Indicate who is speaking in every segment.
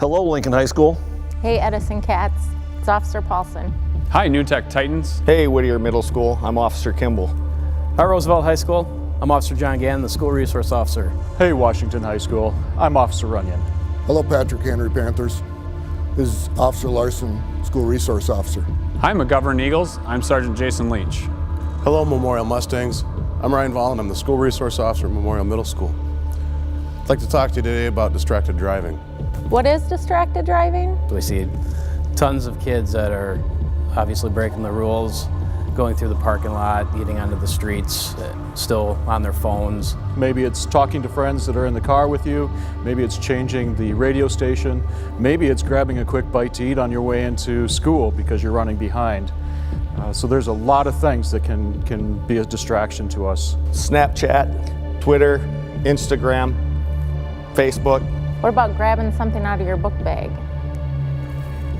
Speaker 1: Hello, Lincoln High School.
Speaker 2: Hey, Edison Katz. It's Officer Paulson.
Speaker 3: Hi, New Tech Titans.
Speaker 4: Hey, Whittier Middle School. I'm Officer Kimball.
Speaker 5: Hi, Roosevelt High School. I'm Officer John Gann, the School Resource Officer.
Speaker 6: Hey, Washington High School. I'm Officer Runyon.
Speaker 7: Hello, Patrick Henry Panthers. This is Officer Larson, School Resource Officer.
Speaker 3: Hi, McGovern Eagles. I'm Sergeant Jason Leach.
Speaker 8: Hello, Memorial Mustangs. I'm Ryan Vollen. I'm the School Resource Officer at Memorial Middle School. I'd like to talk to you today about distracted driving.
Speaker 2: What is distracted driving?
Speaker 5: We see tons of kids that are obviously breaking the rules, going through the parking lot, getting onto the streets, still on their phones.
Speaker 6: Maybe it's talking to friends that are in the car with you. Maybe it's changing the radio station. Maybe it's grabbing a quick bite to eat on your way into school because you're running behind. So there's a lot of things that can be a distraction to us.
Speaker 4: Snapchat, Twitter, Instagram, Facebook.
Speaker 2: What about grabbing something out of your book bag?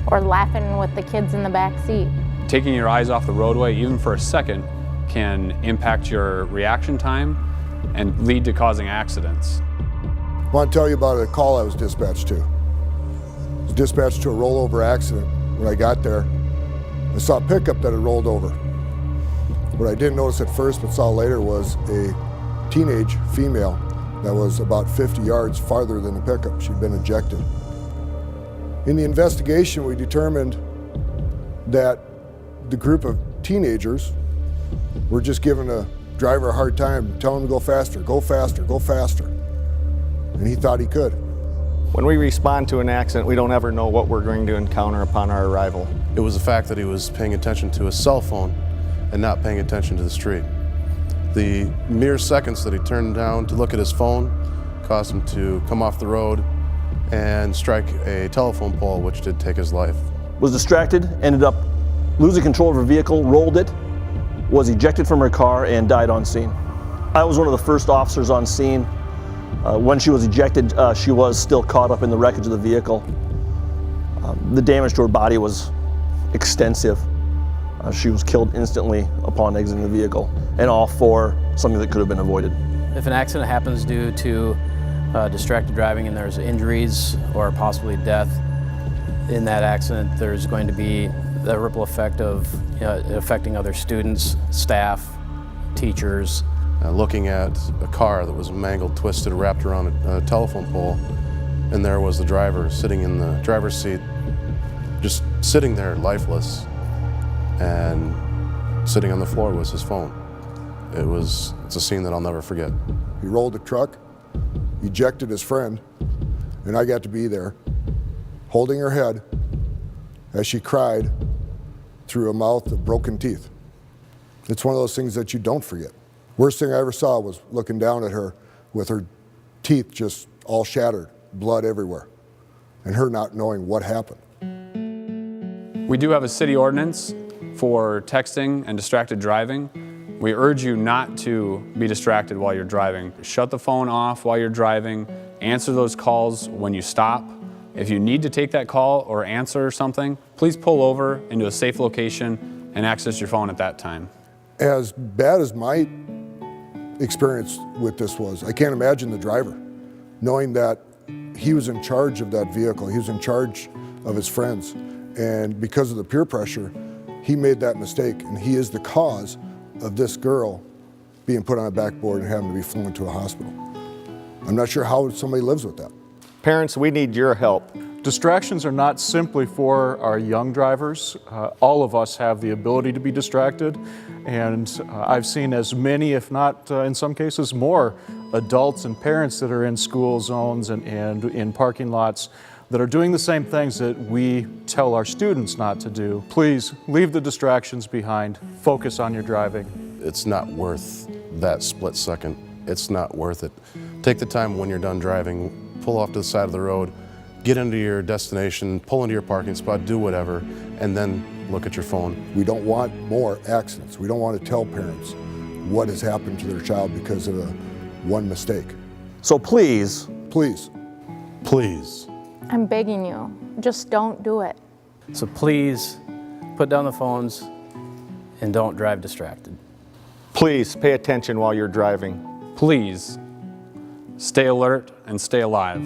Speaker 2: Or laughing with the kids in the back seat?
Speaker 3: Taking your eyes off the roadway, even for a second, can impact your reaction time and lead to causing accidents.
Speaker 7: I want to tell you about a call I was dispatched to. I was dispatched to a rollover accident. When I got there, I saw a pickup that had rolled over. What I didn't notice at first but saw later was a teenage female that was about 50 yards farther than the pickup. She'd been ejected. In the investigation, we determined that the group of teenagers were just giving a driver a hard time, telling him to go faster, go faster, go faster. And he thought he could.
Speaker 4: When we respond to an accident, we don't ever know what we're going to encounter upon our arrival.
Speaker 8: It was the fact that he was paying attention to his cell phone and not paying attention to the street. The mere seconds that he turned down to look at his phone caused him to come off the road and strike a telephone pole, which did take his life.
Speaker 1: Was distracted, ended up losing control of her vehicle, rolled it, was ejected from her car, and died on scene. I was one of the first officers on scene. When she was ejected, she was still caught up in the wreckage of the vehicle. The damage to her body was extensive. She was killed instantly upon exiting the vehicle, and all for something that could have been avoided.
Speaker 5: If an accident happens due to distracted driving and there's injuries or possibly death in that accident, there's going to be the ripple effect of affecting other students, staff, teachers.
Speaker 8: Looking at a car that was mangled, twisted, wrapped around a telephone pole, and there was the driver sitting in the driver's seat, just sitting there lifeless, and sitting on the floor was his phone. It's a scene that I'll never forget.
Speaker 7: He rolled the truck, ejected his friend, and I got to be there, holding her head as she cried through a mouth of broken teeth. It's one of those things that you don't forget. Worst thing I ever saw was looking down at her with her teeth just all shattered, blood everywhere, and her not knowing what happened.
Speaker 3: We do have a city ordinance for texting and distracted driving. We urge you not to be distracted while you're driving. Shut the phone off while you're driving. Answer those calls when you stop. If you need to take that call or answer something, please pull over into a safe location and access your phone at that time.
Speaker 7: As bad as my experience with this was, I can't imagine the driver, knowing that he was in charge of that vehicle, he was in charge of his friends, and because of the peer pressure, he made that mistake, and he is the cause of this girl being put on a backboard and having to be flown to a hospital. I'm not sure how somebody lives with that.
Speaker 4: Parents, we need your help.
Speaker 6: Distractions are not simply for our young drivers. All of us have the ability to be distracted, and I've seen as many, if not in some cases more, adults and parents that are in school zones and in parking lots that are doing the same things that we tell our students not to do. Please leave the distractions behind. Focus on your driving.
Speaker 8: It's not worth that split second. It's not worth it. Take the time when you're done driving, pull off to the side of the road, get into your destination, pull into your parking spot, do whatever, and then look at your phone.
Speaker 7: We don't want more accidents. We don't want to tell parents what has happened to their child because of one mistake.
Speaker 1: So please,
Speaker 7: please,
Speaker 2: I'm begging you, just don't do it.
Speaker 5: So please put down the phones and don't drive distracted.
Speaker 4: Please pay attention while you're driving.
Speaker 3: Please stay alert and stay alive.